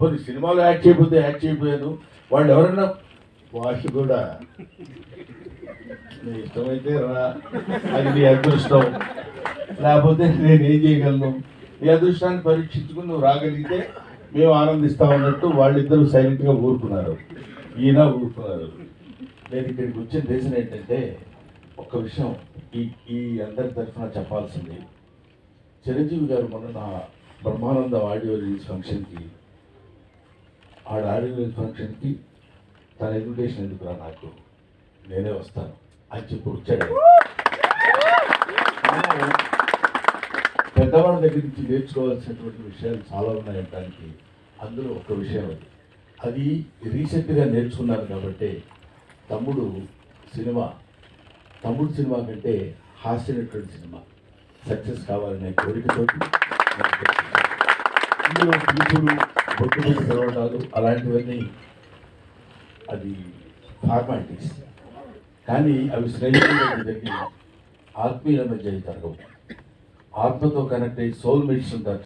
కొన్ని సినిమాలో యాక్ట్ చేయకపోయాను. వాళ్ళు ఎవరైనా వాష్ కూడా నీ ఇష్టమైతే రా, అది నీ అదృష్టం, లేకపోతే నేనేం చేయగలను, నీ అదృష్టాన్ని పరీక్షించుకుని నువ్వు రాగలిగితే మేము ఆనందిస్తామన్నట్టు వాళ్ళిద్దరూ సైలెంట్గా ఊరుకున్నారు. ఈయన ఊరుకున్నారు. నేను ఇక్కడికి వచ్చిన రీజన్ ఏంటంటే ఒక్క విషయం ఈ ఈ అందరి తరఫున చెప్పాల్సింది. చిరంజీవి గారు మొన్న నా బ్రహ్మానందం ఆడియో రిలీజ్ ఫంక్షన్కి ఆడియో రిలీజ్ ఫంక్షన్కి తన ఇన్విటేషన్ ఎందుకురా నాకు, నేనే వస్తాను అని చెప్పి వచ్చాడు. పెద్దవాళ్ళ దగ్గర నుంచి నేర్చుకోవాల్సినటువంటి విషయాలు చాలా ఉన్నాయంటానికి అందులో ఒక విషయం అది రీసెంట్గా నేర్చుకున్నాను. కాబట్టి తమ్ముడు సినిమా కంటే హాస్యనటువంటి సినిమా సక్సెస్ కావాలనే కోరికతోటి ఇందులో పిలుపులు బొట్టులు పిలవడాలు అలాంటివన్నీ అది ఫార్మాలిటీస్, కానీ అవి స్నేహితుల జరిగి ఆత్మీయుల మధ్య జరగవు. ఆత్మతో కనెక్ట్ అయ్యి సోల్మేట్స్ ఉంటారు.